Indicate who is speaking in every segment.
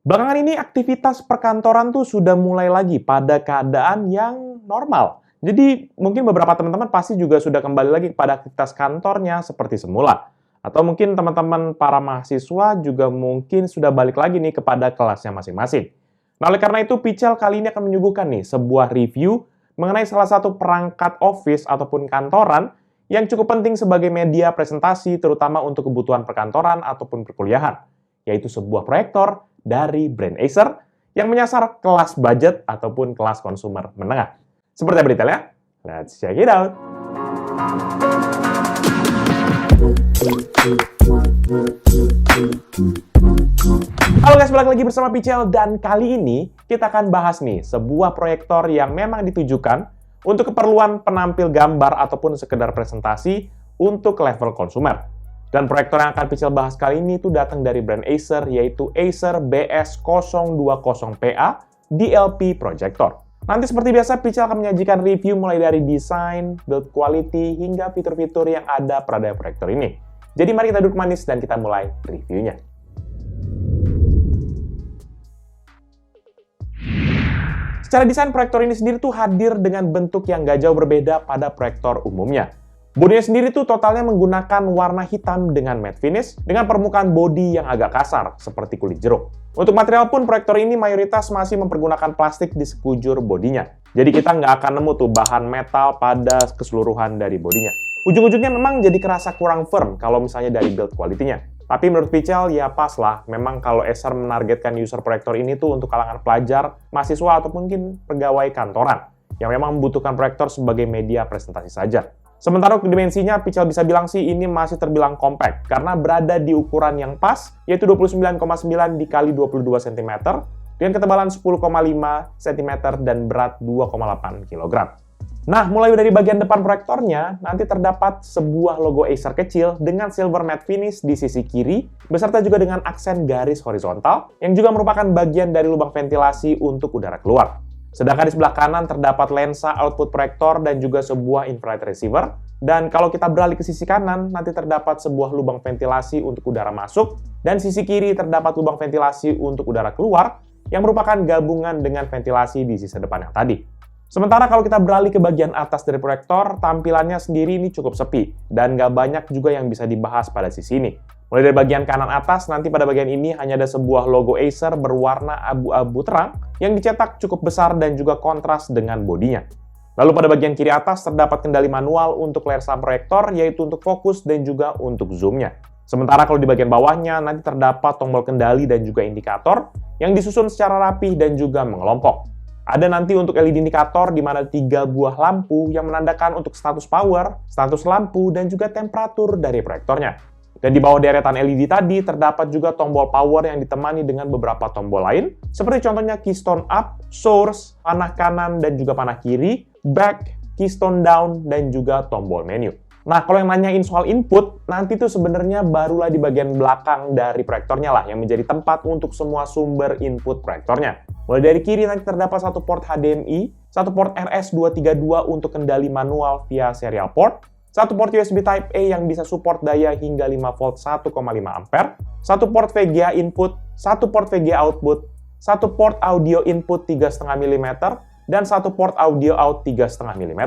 Speaker 1: Belakangan ini aktivitas perkantoran tuh sudah mulai lagi pada keadaan yang normal. Jadi mungkin beberapa teman-teman pasti juga sudah kembali lagi kepada aktivitas kantornya seperti semula. Atau mungkin teman-teman para mahasiswa juga mungkin sudah balik lagi nih kepada kelasnya masing-masing. Nah, oleh karena itu, Pichel kali ini akan menyuguhkan nih sebuah review mengenai salah satu perangkat office ataupun kantoran yang cukup penting sebagai media presentasi terutama untuk kebutuhan perkantoran ataupun perkuliahan, yaitu sebuah proyektor dari brand Acer yang menyasar kelas budget ataupun kelas konsumer menengah. Seperti apa detailnya? Let's check it out! Halo guys, balik lagi bersama Pichel dan kali ini kita akan bahas nih sebuah proyektor yang memang ditujukan untuk keperluan penampil gambar ataupun sekedar presentasi untuk level konsumer. Dan proyektor yang akan Pichel bahas kali ini itu datang dari brand Acer, yaitu Acer BS020PA DLP Projector. Nanti seperti biasa, Pichel akan menyajikan review mulai dari desain, build quality, hingga fitur-fitur yang ada pada proyektor ini. Jadi mari kita duduk manis dan kita mulai reviewnya. Secara desain, proyektor ini sendiri tuh hadir dengan bentuk yang gak jauh berbeda pada proyektor umumnya. Bodinya sendiri tuh totalnya menggunakan warna hitam dengan matte finish dengan permukaan bodi yang agak kasar seperti kulit jeruk. Untuk material pun proyektor ini mayoritas masih mempergunakan plastik di sekujur bodinya. Jadi kita nggak akan nemu tuh bahan metal pada keseluruhan dari bodinya. Ujung-ujungnya memang jadi kerasa kurang firm kalau misalnya dari build quality-nya. Tapi menurut Pichel ya pas lah, memang kalau Acer menargetkan user proyektor ini tuh untuk kalangan pelajar, mahasiswa ataupun mungkin pegawai kantoran yang memang membutuhkan proyektor sebagai media presentasi saja. Sementara untuk dimensinya, Pichel bisa bilang sih ini masih terbilang compact karena berada di ukuran yang pas, yaitu 29,9 dikali 22 cm dengan ketebalan 10,5 cm dan berat 2,8 kg. Nah, mulai dari bagian depan proyektornya, nanti terdapat sebuah logo Acer kecil dengan silver matte finish di sisi kiri, beserta juga dengan aksen garis horizontal, yang juga merupakan bagian dari lubang ventilasi untuk udara keluar. Sedangkan di sebelah kanan terdapat lensa output proyektor dan juga sebuah infrared receiver. Dan kalau kita beralih ke sisi kanan, nanti terdapat sebuah lubang ventilasi untuk udara masuk, dan sisi kiri terdapat lubang ventilasi untuk udara keluar, yang merupakan gabungan dengan ventilasi di sisi depan yang tadi. Sementara kalau kita beralih ke bagian atas dari proyektor, tampilannya sendiri ini cukup sepi, dan nggak banyak juga yang bisa dibahas pada sisi ini. Mulai dari bagian kanan atas, nanti pada bagian ini hanya ada sebuah logo Acer berwarna abu-abu terang yang dicetak cukup besar dan juga kontras dengan bodinya. Lalu pada bagian kiri atas terdapat kendali manual untuk layar saham proyektor, yaitu untuk fokus dan juga untuk zoom-nya. Sementara kalau di bagian bawahnya nanti terdapat tombol kendali dan juga indikator yang disusun secara rapih dan juga mengelompok. Ada nanti untuk LED indikator di mana 3 buah lampu yang menandakan untuk status power, status lampu, dan juga temperatur dari proyektornya. Dan di bawah deretan LED tadi terdapat juga tombol power yang ditemani dengan beberapa tombol lain, seperti contohnya keystone up, source, panah kanan dan juga panah kiri, back, keystone down, dan juga tombol menu. Nah, kalau yang nanyain soal input, nanti tuh sebenarnya barulah di bagian belakang dari proyektornya lah yang menjadi tempat untuk semua sumber input proyektornya. Mulai dari kiri nanti terdapat satu port HDMI, satu port RS232 untuk kendali manual via serial port, satu port USB Type-A yang bisa support daya hingga 5 volt 1,5 ampere, satu port VGA input, satu port VGA output, satu port audio input 3,5 mm, dan satu port audio out 3,5 mm.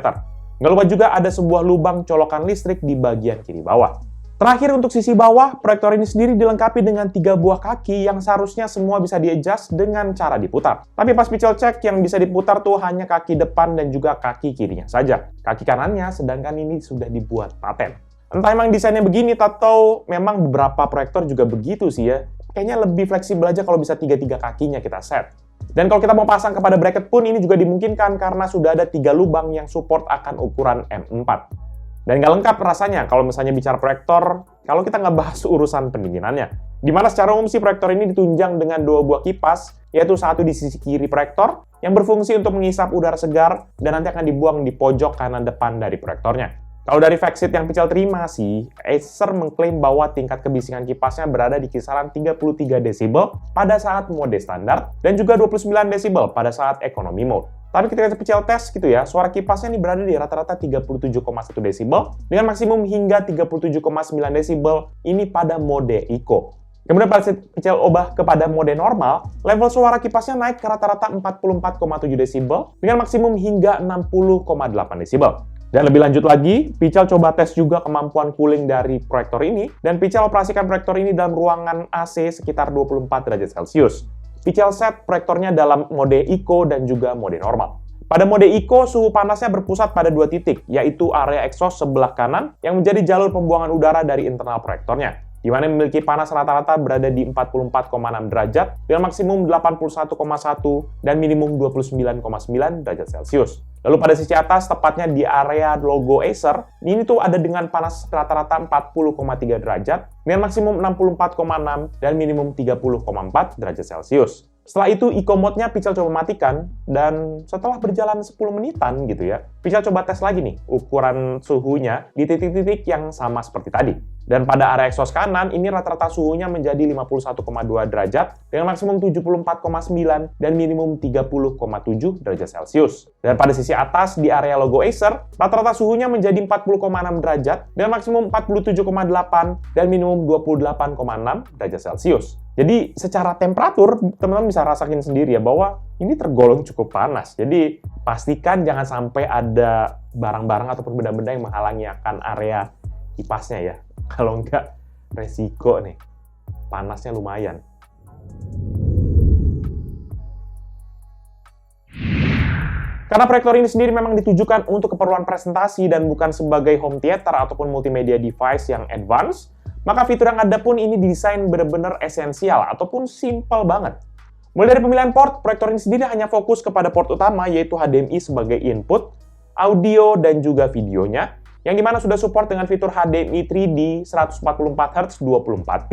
Speaker 1: Nggak lupa juga ada sebuah lubang colokan listrik di bagian kiri bawah. Terakhir untuk sisi bawah, proyektor ini sendiri dilengkapi dengan 3 buah kaki yang seharusnya semua bisa di-adjust dengan cara diputar. Tapi pas Pichel cek, yang bisa diputar tuh hanya kaki depan dan juga kaki kirinya saja. Kaki kanannya sedangkan ini sudah dibuat paten. Entah emang desainnya begini atau memang beberapa proyektor juga begitu sih ya. Kayaknya lebih fleksibel aja kalau bisa 3 kakinya kita set. Dan kalau kita mau pasang kepada bracket pun ini juga dimungkinkan karena sudah ada 3 lubang yang support akan ukuran M4. Dan nggak lengkap rasanya kalau misalnya bicara proyektor, kalau kita nggak bahas urusan pendinginannya. Dimana secara umum sih proyektor ini ditunjang dengan 2 buah kipas, yaitu satu di sisi kiri proyektor, yang berfungsi untuk mengisap udara segar, dan nanti akan dibuang di pojok kanan depan dari proyektornya. Kalau dari factsheet yang Pichel terima sih, Acer mengklaim bahwa tingkat kebisingan kipasnya berada di kisaran 33 desibel pada saat mode standar, dan juga 29 desibel pada saat economy mode. Tapi ketika Pichel tes gitu ya, suara kipasnya ini berada di rata-rata 37,1 desibel dengan maksimum hingga 37,9 desibel ini pada mode Eco. Kemudian pada Pichel ubah kepada mode normal, level suara kipasnya naik ke rata-rata 44,7 desibel dengan maksimum hingga 60,8 desibel. Dan lebih lanjut lagi, Pichel coba tes juga kemampuan cooling dari proyektor ini, dan Pichel operasikan proyektor ini dalam ruangan AC sekitar 24 derajat Celcius. Pichel set proyektornya dalam mode Eco dan juga mode normal. Pada mode Eco, suhu panasnya berpusat pada dua titik, yaitu area exhaust sebelah kanan yang menjadi jalur pembuangan udara dari internal proyektornya, di mana memiliki panas rata-rata berada di 44,6 derajat dengan maksimum 81,1 dan minimum 29,9 derajat Celcius. Lalu pada sisi atas, tepatnya di area logo Acer, ini tuh ada dengan panas rata-rata 40,3 derajat dengan maksimum 64,6 dan minimum 30,4 derajat Celcius. Setelah itu, Eco mode-nya Pichel coba matikan, dan setelah berjalan 10 menitan gitu ya, Pichel coba tes lagi nih ukuran suhunya di titik-titik yang sama seperti tadi. Dan pada area exhaust kanan, ini rata-rata suhunya menjadi 51,2 derajat dengan maksimum 74,9 dan minimum 30,7 derajat Celcius. Dan pada sisi atas di area logo Acer, rata-rata suhunya menjadi 40,6 derajat dengan maksimum 47,8 dan minimum 28,6 derajat Celcius. Jadi secara temperatur, teman-teman bisa rasakin sendiri ya bahwa ini tergolong cukup panas. Jadi pastikan jangan sampai ada barang-barang ataupun benda-benda yang menghalangi akan area kipasnya ya. Kalau enggak, resiko nih. Panasnya lumayan. Karena proyektor ini sendiri memang ditujukan untuk keperluan presentasi dan bukan sebagai home theater ataupun multimedia device yang advance, maka fitur yang ada pun ini didesain benar-benar esensial ataupun simple banget. Mulai dari pemilihan port, proyektor ini sendiri hanya fokus kepada port utama yaitu HDMI sebagai input, audio dan juga videonya, yang dimana sudah support dengan fitur HDMI 3D 144Hz 24p.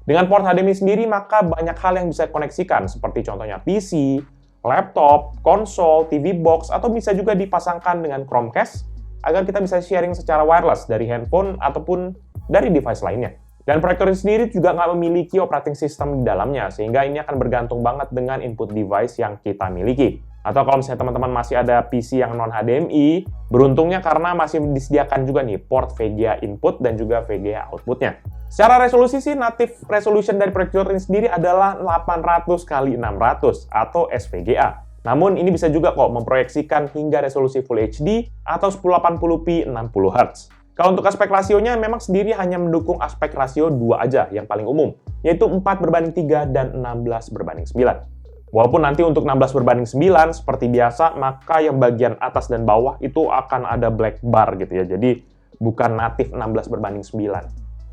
Speaker 1: Dengan port HDMI sendiri, maka banyak hal yang bisa dikoneksikan, seperti contohnya PC, laptop, konsol, TV box, atau bisa juga dipasangkan dengan Chromecast, agar kita bisa sharing secara wireless dari handphone ataupun dari device lainnya. Dan proyektor ini sendiri juga nggak memiliki operating system di dalamnya, sehingga ini akan bergantung banget dengan input device yang kita miliki. Atau kalau misalnya teman-teman masih ada PC yang non-HDMI, beruntungnya karena masih disediakan juga nih port VGA input dan juga VGA outputnya. Secara resolusi sih, native resolution dari proyektor ini sendiri adalah 800x600 atau SVGA. Namun ini bisa juga kok memproyeksikan hingga resolusi Full HD atau 1080p 60Hz. Kalau untuk aspek rasionya memang sendiri hanya mendukung aspek rasio 2 aja yang paling umum, yaitu 4:3 dan 16:9. Walaupun nanti untuk 16:9 seperti biasa, maka yang bagian atas dan bawah itu akan ada black bar gitu ya. Jadi bukan natif 16:9.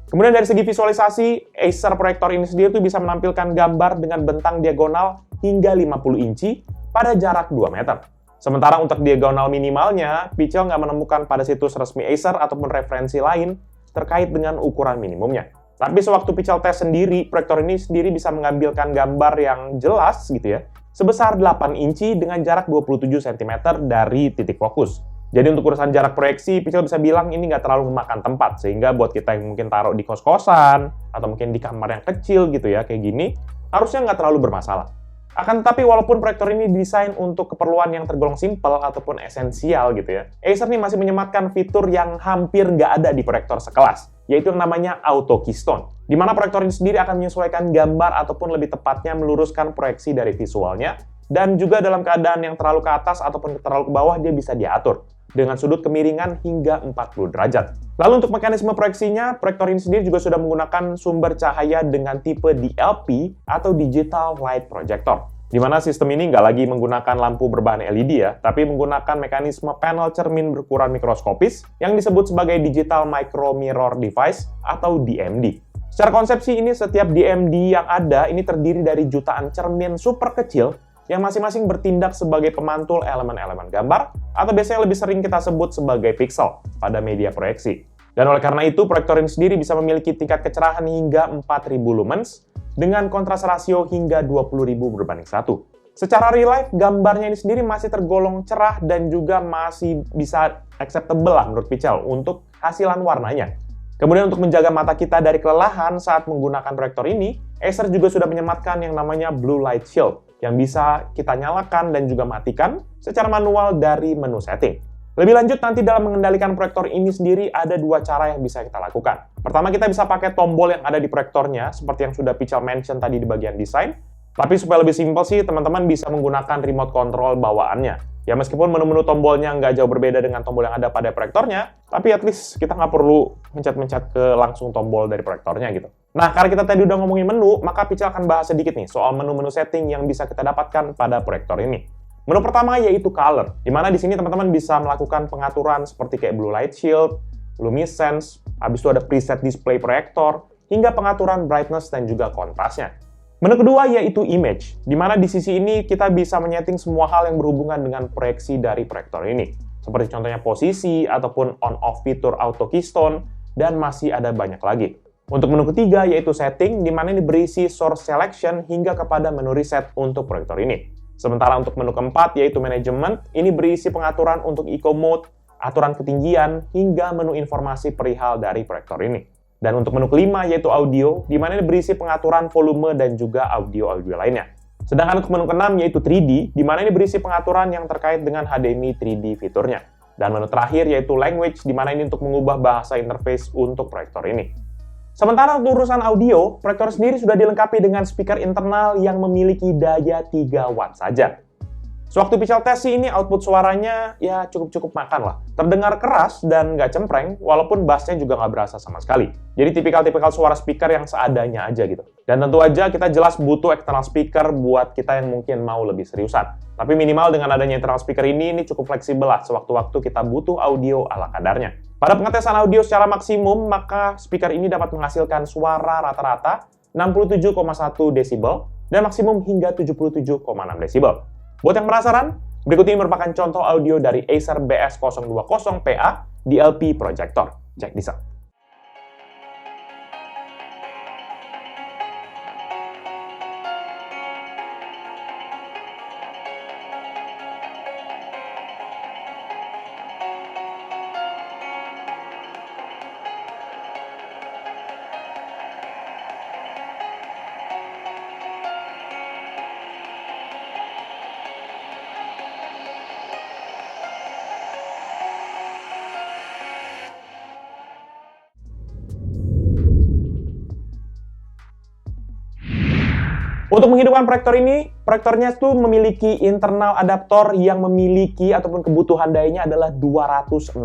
Speaker 1: Kemudian dari segi visualisasi, Acer proyektor ini sendiri tuh bisa menampilkan gambar dengan bentang diagonal hingga 50 inci pada jarak 2 meter. Sementara untuk diagonal minimalnya, Pichel nggak menemukan pada situs resmi Acer ataupun referensi lain terkait dengan ukuran minimumnya. Tapi sewaktu Pichel tes sendiri, proyektor ini sendiri bisa mengambilkan gambar yang jelas gitu ya, sebesar 8 inci dengan jarak 27 cm dari titik fokus. Jadi untuk urusan jarak proyeksi, Pichel bisa bilang ini nggak terlalu memakan tempat, sehingga buat kita yang mungkin taruh di kos-kosan, atau mungkin di kamar yang kecil gitu ya, kayak gini, harusnya nggak terlalu bermasalah. Akan tetapi walaupun proyektor ini didesain untuk keperluan yang tergolong simpel ataupun esensial gitu ya, Acer nih masih menyematkan fitur yang hampir nggak ada di proyektor sekelas, yaitu yang namanya Auto Keystone, di mana proyektor ini sendiri akan menyesuaikan gambar ataupun lebih tepatnya meluruskan proyeksi dari visualnya, dan juga dalam keadaan yang terlalu ke atas ataupun terlalu ke bawah dia bisa diatur dengan sudut kemiringan hingga 40 derajat. Lalu untuk mekanisme proyeksinya, proyektor ini sendiri juga sudah menggunakan sumber cahaya dengan tipe DLP atau Digital Light Projector, di mana sistem ini nggak lagi menggunakan lampu berbahan LED ya, tapi menggunakan mekanisme panel cermin berukuran mikroskopis yang disebut sebagai Digital Micro Mirror Device atau DMD. Secara konsepsi ini, setiap DMD yang ada ini terdiri dari jutaan cermin super kecil yang masing-masing bertindak sebagai pemantul elemen-elemen gambar, atau biasanya lebih sering kita sebut sebagai pixel pada media proyeksi. Dan oleh karena itu, proyektor ini sendiri bisa memiliki tingkat kecerahan hingga 4000 lumens dengan kontras rasio hingga 20.000:1. Secara real life, gambarnya ini sendiri masih tergolong cerah dan juga masih bisa acceptable lah menurut Pichel untuk hasilan warnanya. Kemudian untuk menjaga mata kita dari kelelahan saat menggunakan proyektor ini, Acer juga sudah menyematkan yang namanya Blue Light Shield, yang bisa kita nyalakan dan juga matikan secara manual dari menu setting. Lebih lanjut, nanti dalam mengendalikan proyektor ini sendiri ada dua cara yang bisa kita lakukan. Pertama, kita bisa pakai tombol yang ada di proyektornya, seperti yang sudah Pichal mention tadi di bagian desain. Tapi supaya lebih simpel sih, teman-teman bisa menggunakan remote control bawaannya. Ya meskipun menu-menu tombolnya nggak jauh berbeda dengan tombol yang ada pada proyektornya, tapi at least kita nggak perlu mencet-mencet ke langsung tombol dari proyektornya gitu. Nah, karena kita tadi udah ngomongin menu, maka Pichal akan bahas sedikit nih soal menu-menu setting yang bisa kita dapatkan pada proyektor ini. Menu pertama yaitu color, di mana di sini teman-teman bisa melakukan pengaturan seperti kayak blue light shield, luminescence, habis itu ada preset display proyektor, hingga pengaturan brightness dan juga kontrasnya. Menu kedua yaitu image, di mana di sisi ini kita bisa menyeting semua hal yang berhubungan dengan proyeksi dari proyektor ini, seperti contohnya posisi ataupun on-off fitur auto keystone, dan masih ada banyak lagi. Untuk menu ketiga yaitu setting, di mana ini berisi source selection hingga kepada menu reset untuk proyektor ini. Sementara untuk menu keempat, yaitu Management, ini berisi pengaturan untuk Eco Mode, aturan ketinggian, hingga menu informasi perihal dari proyektor ini. Dan untuk menu kelima, yaitu Audio, di mana ini berisi pengaturan volume dan juga audio-audio lainnya. Sedangkan untuk menu keenam, yaitu 3D, di mana ini berisi pengaturan yang terkait dengan HDMI 3D fiturnya. Dan menu terakhir, yaitu Language, di mana ini untuk mengubah bahasa interface untuk proyektor ini. Sementara untuk urusan audio, proyektor sendiri sudah dilengkapi dengan speaker internal yang memiliki daya 3 watt saja. Sewaktu Pichal tes sih ini output suaranya ya cukup-cukup makan lah. Terdengar keras dan nggak cempreng, walaupun bassnya juga nggak berasa sama sekali. Jadi tipikal-tipikal suara speaker yang seadanya aja gitu. Dan tentu aja kita jelas butuh external speaker buat kita yang mungkin mau lebih seriusan. Tapi minimal dengan adanya internal speaker ini cukup fleksibel lah sewaktu-waktu kita butuh audio ala kadarnya. Pada pengetesan audio secara maksimum, maka speaker ini dapat menghasilkan suara rata-rata 67,1 desibel dan maksimum hingga 77,6 desibel. Buat yang penasaran, berikut ini merupakan contoh audio dari Acer BS020PA DLP Projector. Check this out. Untuk menghidupkan proyektor ini, proyektornya itu memiliki internal adaptor yang memiliki ataupun kebutuhan dayanya adalah 260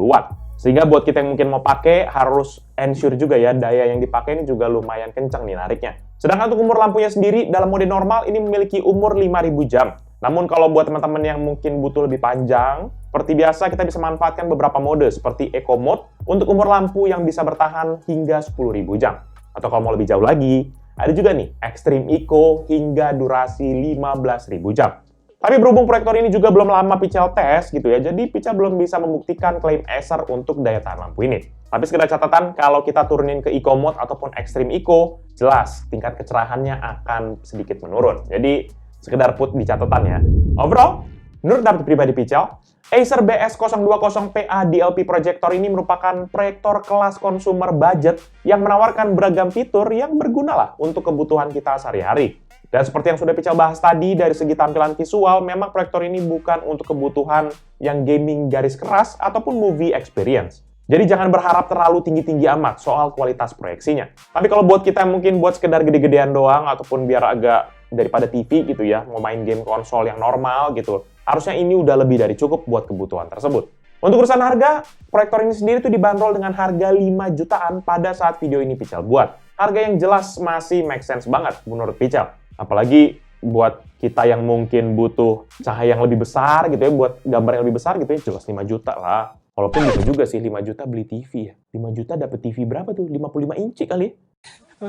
Speaker 1: watt. Sehingga buat kita yang mungkin mau pakai, harus ensure juga ya, daya yang dipakai ini juga lumayan kencang nih nariknya. Sedangkan untuk umur lampunya sendiri, dalam mode normal ini memiliki umur 5000 jam. Namun kalau buat teman-teman yang mungkin butuh lebih panjang, seperti biasa kita bisa manfaatkan beberapa mode seperti Eco Mode untuk umur lampu yang bisa bertahan hingga 10.000 jam. Atau kalau mau lebih jauh lagi, ada juga nih, Extreme Eco hingga durasi 15.000 jam. Tapi berhubung proyektor ini juga belum lama Pichal tes gitu ya, jadi Pichal belum bisa membuktikan klaim Acer untuk daya tahan lampu ini. Tapi sekedar catatan, kalau kita turunin ke Eco Mode ataupun Extreme Eco, jelas tingkat kecerahannya akan sedikit menurun. Jadi, sekedar put di catatan ya. Overall, menurut data pribadi Pichal, Acer BS020PA DLP Projector ini merupakan proyektor kelas consumer budget yang menawarkan beragam fitur yang berguna lah untuk kebutuhan kita sehari-hari. Dan seperti yang sudah Pichal bahas tadi, dari segi tampilan visual, memang proyektor ini bukan untuk kebutuhan yang gaming garis keras ataupun movie experience. Jadi jangan berharap terlalu tinggi-tinggi amat soal kualitas proyeksinya. Tapi kalau buat kita mungkin buat sekedar gede-gedean doang ataupun biar agak daripada TV gitu ya, mau main game konsol yang normal gitu, harusnya ini udah lebih dari cukup buat kebutuhan tersebut. Untuk urusan harga, proyektor ini sendiri tuh dibanderol dengan harga 5 jutaan pada saat video ini Pichal buat. Harga yang jelas masih make sense banget menurut Pichal. Apalagi buat kita yang mungkin butuh cahaya yang lebih besar gitu ya, buat gambar yang lebih besar gitu ya, jelas 5 juta lah. Walaupun bisa juga sih 5 juta beli TV ya. 5 juta dapat TV berapa tuh? 55 inci kali ya?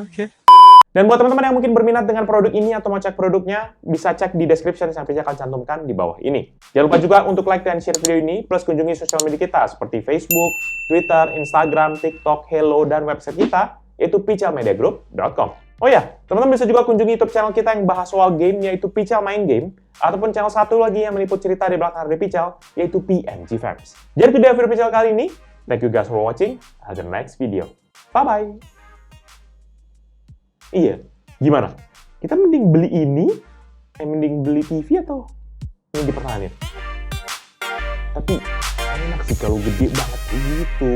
Speaker 1: Oke. Dan buat teman-teman yang mungkin berminat dengan produk ini atau mau cek produknya, bisa cek di description yang saya akan cantumkan di bawah ini. Jangan lupa juga untuk like dan share video ini, plus kunjungi sosial media kita seperti Facebook, Twitter, Instagram, TikTok, Hello, dan website kita, yaitu pichalmediagroup.com. Oh ya, teman-teman bisa juga kunjungi YouTube channel kita yang bahas soal game, yaitu Pichal Main Game, ataupun channel satu lagi yang meliput cerita di belakang dari Pichal, yaitu PMG Fans. Jadi itu dia video Pichal kali ini. Thank you guys for watching. Have the next video. Bye-bye. Iya, gimana? Kita mending beli ini, mending beli TV atau ini dipertahanin? Tapi enak sih kalau gede banget kayak gitu.